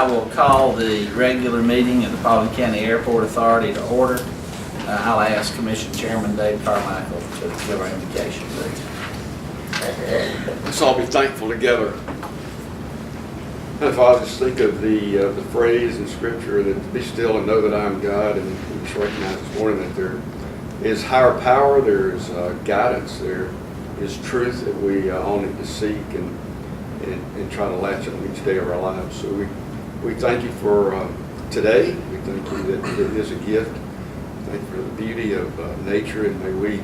I will call the regular meeting of the Paulding County Airport Authority to order. I'll ask Commission Chairman Dave Carmichael to give our invocation, please. Let's all be thankful together. If I just think of the phrase in Scripture that be still and know that I am God, and we just recognize this morning that there is higher power, there is guidance, there is truth that we all need to seek and try to latch on each day of our lives. So we thank you for today. We thank you that it is a gift. Thank you for the beauty of nature, and may we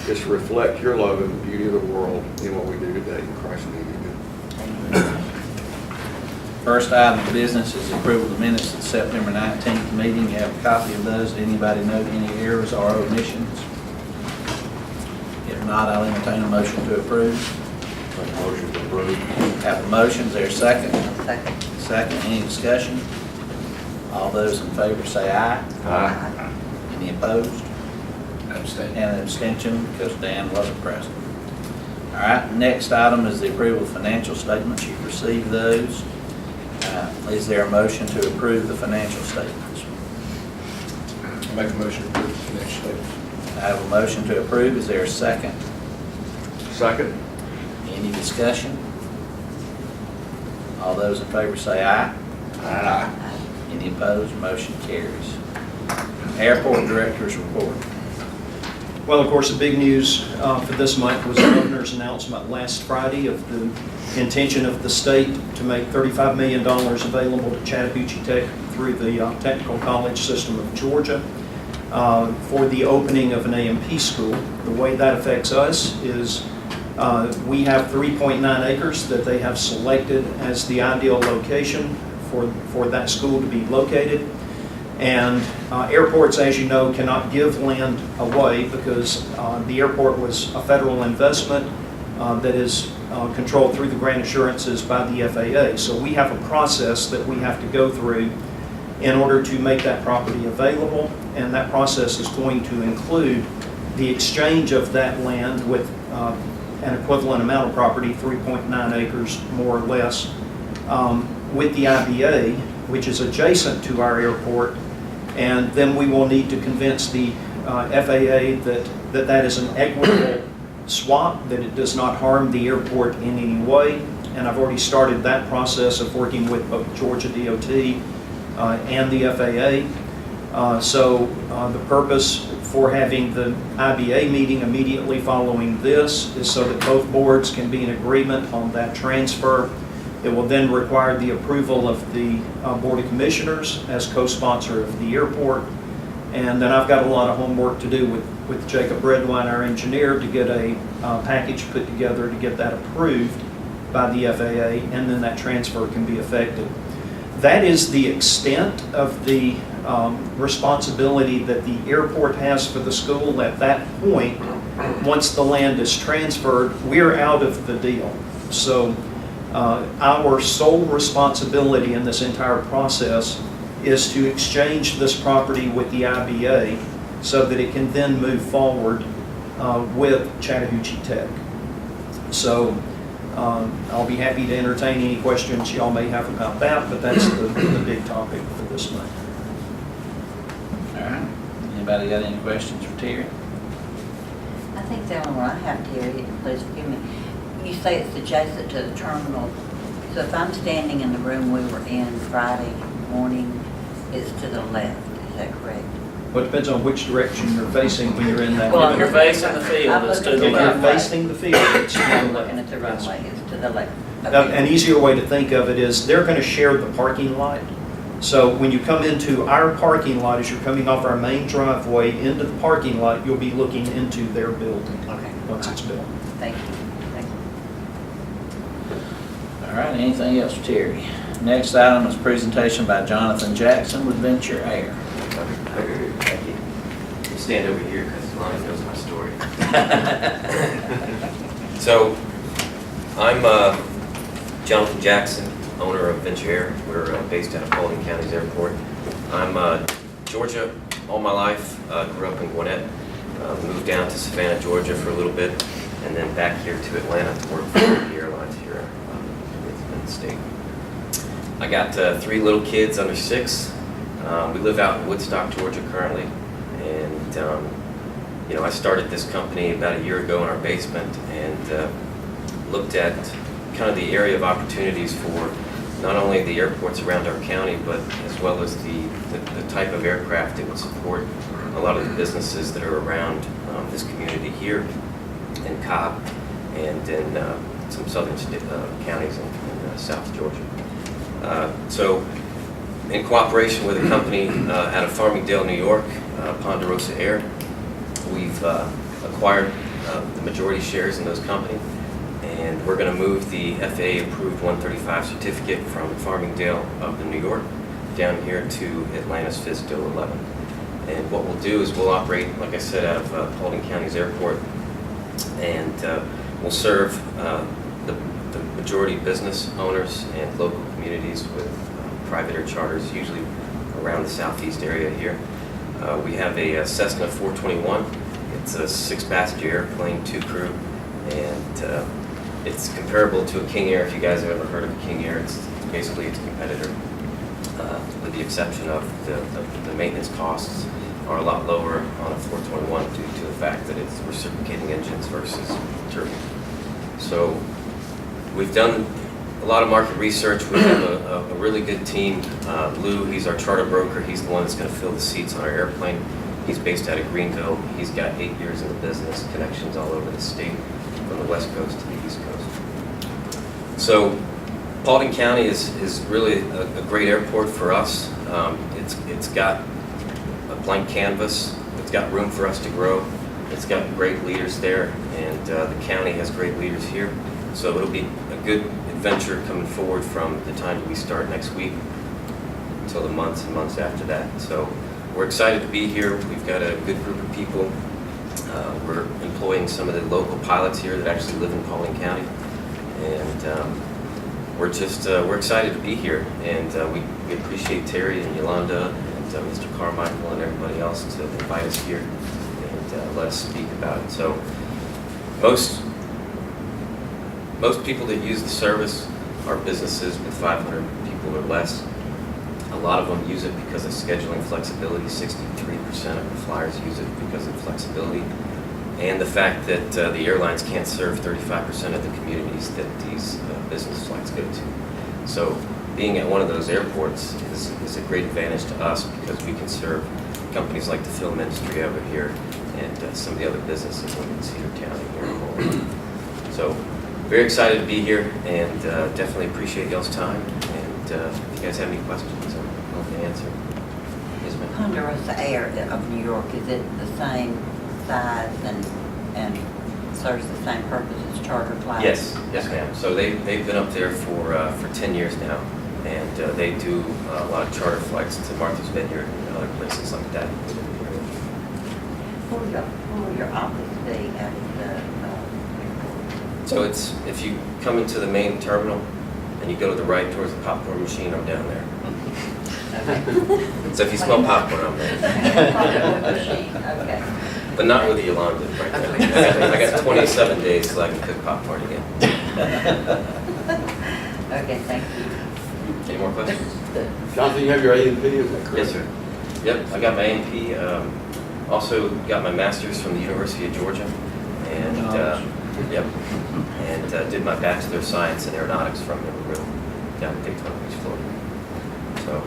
just reflect your love and the beauty of the world in what we do today. In Christ's name, amen. First item of business is approval of the minutes of the September 19th meeting. You have a copy of those. Anybody note any errors or omissions? If not, I'll entertain a motion to approve. Make a motion to approve. Have a motion. Is there a second? Second. Second. Any discussion? All those in favor say aye. Aye. Any opposed? Abstain. And an abstention because Dan wasn't present. All right, next item is the approval of financial statements. You've received those. Is there a motion to approve the financial statements? I make a motion to approve the financial statements. I have a motion to approve. Is there a second? Second. Any discussion? All those in favor say aye. Aye. Any opposed? Motion carries. Airport Director's Report. Well, of course, the big news for this month was the governor's announcement last Friday of the intention of the state to make $35 million available to Chattahoochee Tech through the Technical College System of Georgia for the opening of an A&P school. The way that affects us is we have 3.9 acres that they have selected as the ideal location for that school to be located. And airports, as you know, cannot give land away because the airport was a federal investment that is controlled through the grant assurances by the FAA. So we have a process that we have to go through in order to make that property available, and that process is going to include the exchange of that land with an equivalent amount of property, 3.9 acres more or less, with the IBA, which is adjacent to our airport, and then we will need to convince the FAA that is an equitable swap, that it does not harm the airport in any way, and I've already started that process of working with both Georgia DOT and the FAA. So the purpose for having the IBA meeting immediately following this is so that both boards can be in agreement on that transfer. It will then require the approval of the Board of Commissioners as co-sponsor of the airport. And then I've got a lot of homework to do with Jacob Redwine, our engineer, to get a package put together to get that approved by the FAA, and then that transfer can be effected. That is the extent of the responsibility that the airport has for the school. At that point, once the land is transferred, we're out of the deal. So our sole responsibility in this entire process is to exchange this property with the IBA so that it can then move forward with Chattahoochee Tech. So I'll be happy to entertain any questions y'all may have about that, but that's the big topic for this month. All right. Anybody got any questions for Terry? I think the only one I have, Terry, and please forgive me, you say it's adjacent to the terminal. So if I'm standing in the room we were in Friday morning, it's to the left, is that correct? Well, it depends on which direction you're facing when you're in that. Well, I'm you're looking- facing the field, I'm it's to looking the If at you're left. facing the field, it's to the I'm left. looking at the runway, it's to the left. An Okay. easier way to think of it is they're going to share the parking lot. So when you come into our parking lot, as you're coming off our main driveway into the parking lot, you'll be looking into their building Okay. once it's built. Thank you. Thank you. All right, anything else for Terry? Next item is presentation by Jonathan Jackson with Venture Air. Thank you. You stand over here because Lonnie knows my story. So, I'm Jonathan Jackson, owner of Venture Air. We're based out of Paulding County's airport. I'm Georgia all my life. Grew up in Gwinnett. Moved down to Savannah, Georgia for a little bit, and then back here to Atlanta to work for the airlines here in the state. I got 3 little kids under 6. We live out in Woodstock, Georgia currently, and I started this company about a year ago in our basement and looked at kind of the area of opportunities for not only the airports around our county, but as well as the type of aircraft that would support a lot of the businesses that are around this community here in Cobb and in some southern counties in South Georgia. So in cooperation with a company out of Farmingdale, New York, Ponderosa Air, we've acquired the majority shares in those companies, and we're going to move the FAA-approved 135 certificate from Farmingdale up in New York down here to Atlanta's FSDO 11. And what we'll do is we'll operate, like I said, out of Paulding County's airport, and we'll serve the majority business owners and local communities with private air charters, usually around the southeast area here. We have a Cessna 421. It's a 6-passenger airplane, 2 crew, and it's comparable to a King Air. If you guys have ever heard of a King Air, it's basically its competitor, with the exception of the maintenance costs are a lot lower on a 421 due to the fact that it's reciprocating engines versus turbine. So we've done a lot of market research. We have a really good team. Lou, he's our charter broker. He's the one that's going to fill the seats on our airplane. He's based out of Greenville. He's got 8 years in the business, connections all over the state, from the West Coast to the East Coast. So Paulding County is really a great airport for us. It's got a blank canvas. It's got room for us to grow. It's got great leaders there, and the county has great leaders here. So it'll be a good adventure coming forward from the time that we start next week until the months and months after that. So we're excited to be here. We've got a good group of people. We're employing some of the local pilots here that actually live in Paulding County, and we're excited to be here. And we appreciate Terry and Yolanda and Mr. Carmichael and everybody else to invite us here and let us speak about it. So most people that use the service are businesses with 500 people or less. A lot of them use it because of scheduling flexibility. 63% of the flyers use it because of flexibility, and the fact that the airlines can't serve 35% of the communities that these business flights go to. So being at one of those airports is a great advantage to us because we can serve companies like the film industry over here and some of the other businesses in Cedar County here in Paulding. So very excited to be here, and definitely appreciate y'all's time. And if you guys have any questions, I'll help you answer. Yes, ma'am. Ponderosa Air of New York, is it the same size and serves the same purpose as charter flights? Yes, ma'am. So they've been up there for 10 years now, and they do a lot of charter flights to Martha's Vineyard and other places like that. Who will your office be at the airport? So it's, if you come into the main terminal and you go to the right towards the popcorn machine, I'm down there. So if you smell popcorn, I'm there. Okay. But not with Yolanda right there. I got 27 days till I can cook popcorn again. Okay, thank you. Any more questions? Jonathan, you have your A&P, is that correct? Yes, sir. Yep, I got my A&P. Also got my master's from the University of Georgia, and did my bachelor of science in aeronautics from Embry-Riddle down in Daytona Beach, Florida. So,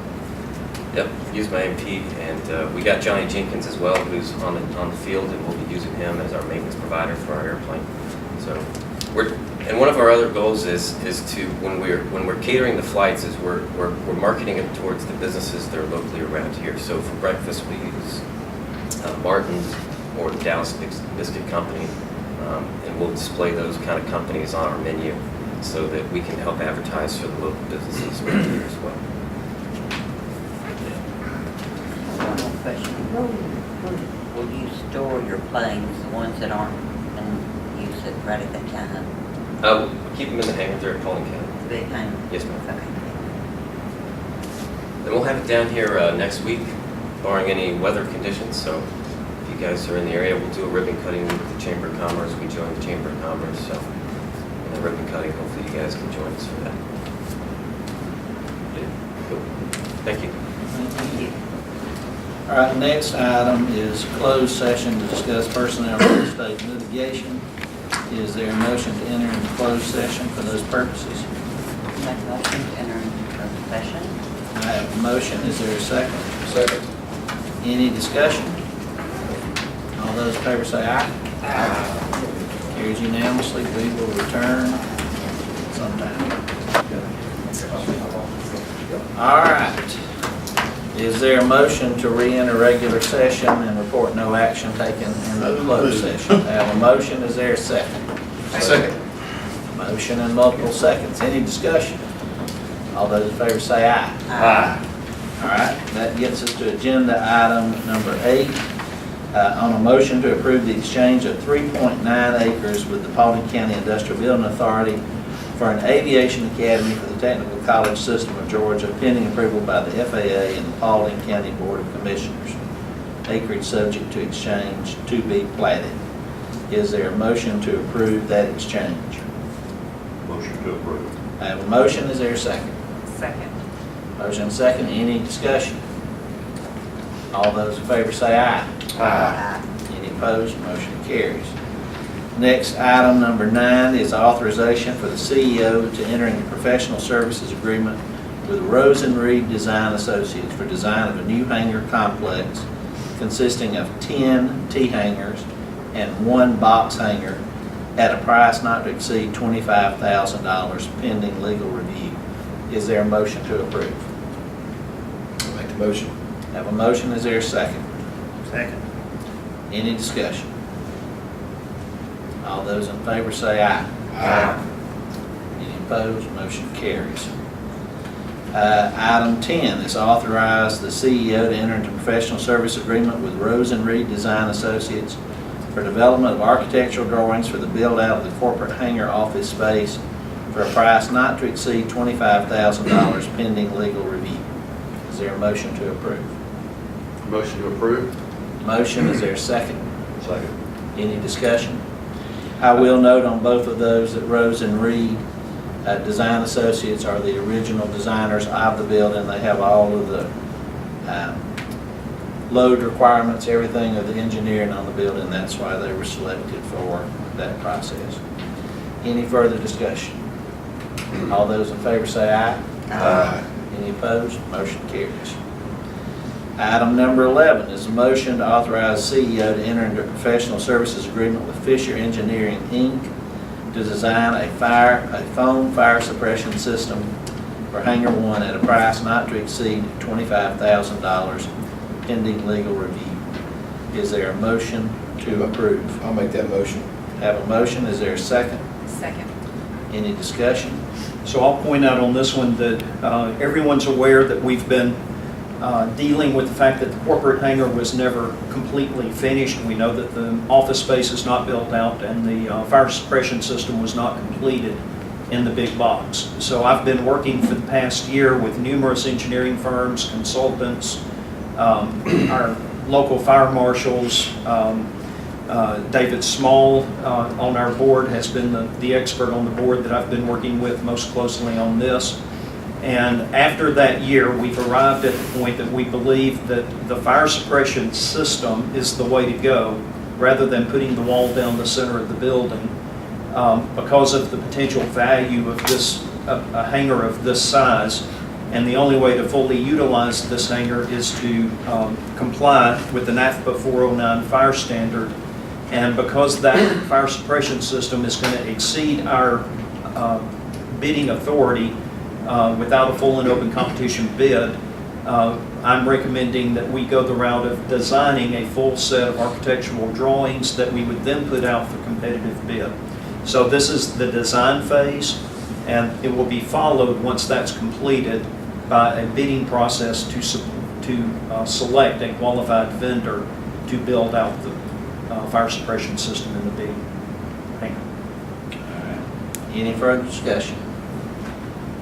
yep, used my A&P, and we got Johnny Jenkins as well, who's on the field, and we'll be using him as our maintenance provider for our airplane. So and one of our other goals is to when we're catering the flights is we're marketing it towards the businesses that are locally around here. So for breakfast we use Martin's or the Dallas Biscuit Company, and we'll display those kind of companies on our menu so that we can help advertise for the local businesses around here as well. One more question. Where will you store your planes, the ones that aren't in use at right at that time? We'll keep them in the hangar there at Paulding County. The big hangar? Yes, ma'am. Okay. Then we'll have it down here next week, barring any weather conditions. So if you guys are in the area, we'll do a ribbon cutting with the Chamber of Commerce. We joined the Chamber of Commerce, so the ribbon cutting, hopefully you guys can join us for that. Thank you. Thank you. All right, next item is closed session to discuss personnel real estate litigation. Is there a motion to enter into closed session for those purposes? Make a motion to enter into closed session. I have a motion. Is there a second? Second. Any discussion? All those in favor say aye. Aye. Carries unanimously. We will return sometime. All right. Is there a motion to re-enter regular session and report no action taken in the closed session? I have a motion. Is there a second? Second. Motion and multiple seconds. Any discussion? All those in favor say aye. Aye. All right, that gets us to agenda item number 8, on a motion to approve the exchange of 3.9 acres with the Paulding County Industrial Building Authority for an aviation academy for the Technical College System of Georgia, pending approval by the FAA and the Paulding County Board of Commissioners. Acreage subject to exchange to be platted. Is there a motion to approve that exchange? Motion to approve. I have a motion. Is there a second? Second. Motion second. Any discussion? All those in favor say aye. Aye. Any opposed? Motion carries. Next, item number 9 is authorization for the CEO to enter into professional services agreement with Rose and Reed Design Associates for design of a new hangar complex consisting of 10 T-hangars and 1 box hangar at a price not to exceed $25,000 pending legal review. Is there a motion to approve? I'll make the motion. Have a motion. Is there a second? Second. Any discussion? All those in favor say aye. Aye. Any opposed? Motion carries. Item 10 is authorize the CEO to enter into professional service agreement with Rose and Reed Design Associates for development of architectural drawings for the build-out of the corporate hangar office space for a price not to exceed $25,000 pending legal review. Is there a motion to approve? Motion to approve? Motion, is there a second? Second. Any discussion? I will note on both of those that Rose and Reed Design Associates are the original designers of the building. They have all of the load requirements, everything of the engineering on the building. That's why they were selected for that process. Any further discussion? All those in favor say aye. Aye. Any opposed? Motion carries. Item number 11 is a motion to authorize CEO to enter into a professional services agreement with Fisher Engineering, Inc. to design a foam fire suppression system for Hangar 1 at a price not to exceed $25,000 pending legal review. Is there a motion to approve? I'll make that motion. Have a motion. Is there a second? Second. Any discussion? So I'll point out on this one that everyone's aware that we've been dealing with the fact that the corporate hangar was never completely finished. We know that the office space is not built out and the fire suppression system was not completed in the big box. So I've been working for the past year with numerous engineering firms, consultants, our local fire marshals. David Small on our board has been the expert on the board that I've been working with most closely on this. And after that year, we've arrived at the point that we believe that the fire suppression system is the way to go, rather than putting the wall down the center of the building, because of the potential value of a hangar of this size. And the only way to fully utilize this hangar is to comply with the NAFPA 409 fire standard. And because that fire suppression system is going to exceed our bidding authority without a full and open competition bid, I'm recommending that we go the route of designing a full set of architectural drawings that we would then put out for competitive bid. So this is the design phase, and it will be followed, once that's completed, by a bidding process to select a qualified vendor to build out the fire suppression system in the big hangar. All right. Any further discussion?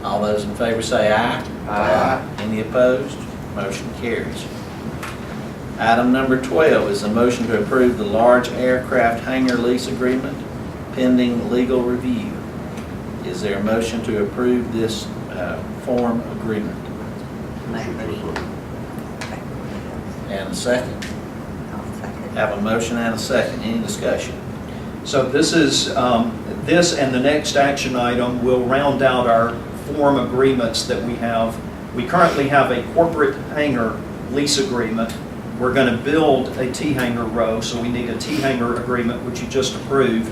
All those in favor say aye. Aye. Any opposed? Motion carries. Item number 12 is a motion to approve the large aircraft hangar lease agreement pending legal review. Is there a motion to approve this form agreement? Motion to approve. Okay. And a second. I'll second. Have a motion and a second. Any discussion? So this is, this and the next action item will round out our form agreements that we have. We currently have a corporate hangar lease agreement. We're going to build a T-hangar row, so we need a T-hangar agreement, which you just approved.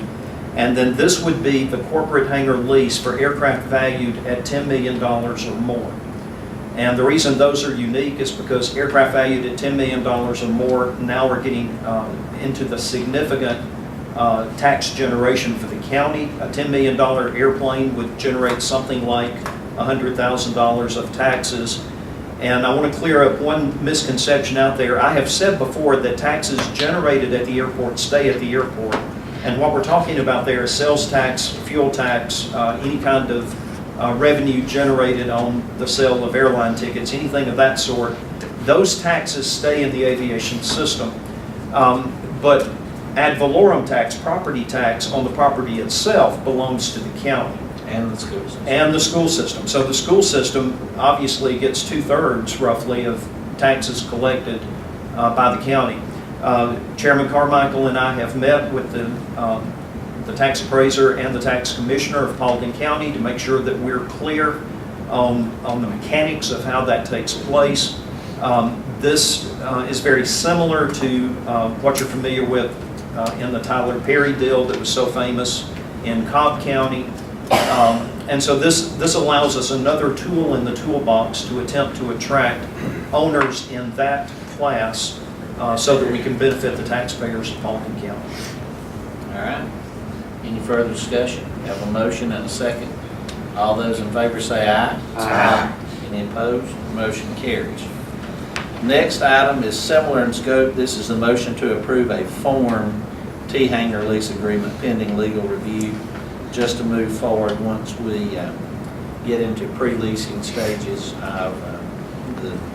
And then this would be the corporate hangar lease for aircraft valued at $10 million or more. And the reason those are unique is because aircraft valued at $10 million or more, now we're getting into the significant tax generation for the county. A $10 million airplane would generate something like $100,000 of taxes. And I want to clear up one misconception out there. I have said before that taxes generated at the airport stay at the airport. And what we're talking about there is sales tax, fuel tax, any kind of revenue generated on the sale of airline tickets, anything of that sort. Those taxes stay in the aviation system. But ad valorem tax, property tax on the property itself belongs to the county. And the school system. And the school system. So the school system obviously gets 2/3 roughly of taxes collected by the county. Chairman Carmichael and I have met with the tax appraiser and the tax commissioner of Paulding County to make sure that we're clear on the mechanics of how that takes place. This is very similar to what you're familiar with in the Tyler Perry deal that was so famous in Cobb County. And so this allows us another tool in the toolbox to attempt to attract owners in that class so that we can benefit the taxpayers of Paulding County. All right. Any further discussion? Have a motion and a second. All those in favor say aye. Aye. Any opposed? Motion carries. Next item is similar in scope. This is the motion to approve a form T-hangar lease agreement pending legal review, just to move forward once we get into pre-leasing stages of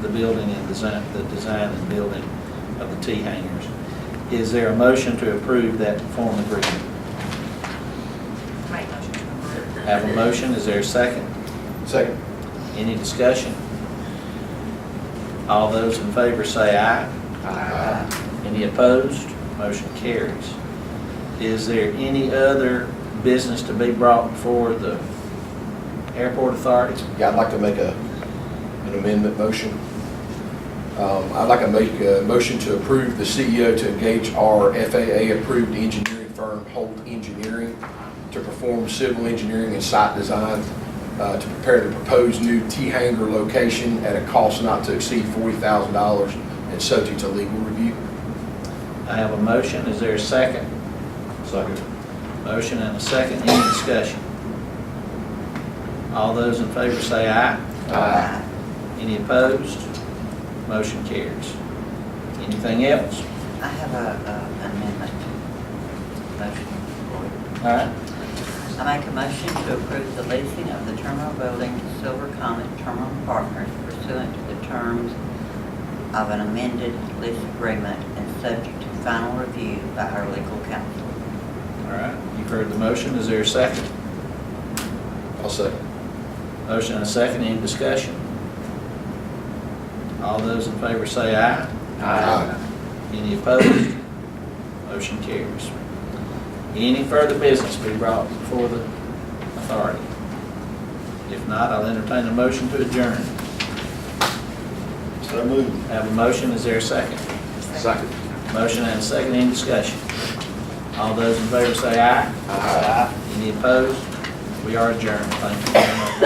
the building and design and building of the T-hangars. Is there a motion to approve that form agreement? Make motion to approve. Have a motion, is there a second? Second. Any discussion? All those in favor say aye. Aye. Any opposed? Motion carries. Is there any other business to be brought before the airport authority? Yeah, I'd like to make an amendment motion. I'd like to make a motion to approve the CEO to engage our FAA-approved engineering firm, Holt Engineering, to perform civil engineering and site design to prepare the proposed new T-hangar location at a cost not to exceed $40,000 and subject to legal review. I have a motion, is there a second? Second. Motion and a second, any discussion? All those in favor say aye. Aye. Any opposed? Motion carries. Anything else? I have an amendment. Motion. All right. I make a motion to approve the leasing of the terminal building to Silver Comet Terminal Partners pursuant to the terms of an amended lease agreement and subject to final review by our legal counsel. All right, you've heard the motion, is there a second? I'll second. Motion and a second, any discussion? All those in favor say aye. Aye. Any opposed? Motion carries. Any further business be brought before the authority? If not, I'll entertain a motion to adjourn. So moved. Have a motion, is there a second? Second. Motion and a second, any discussion? All those in favor say aye. Aye. Any opposed? We are adjourned. Thank you very much.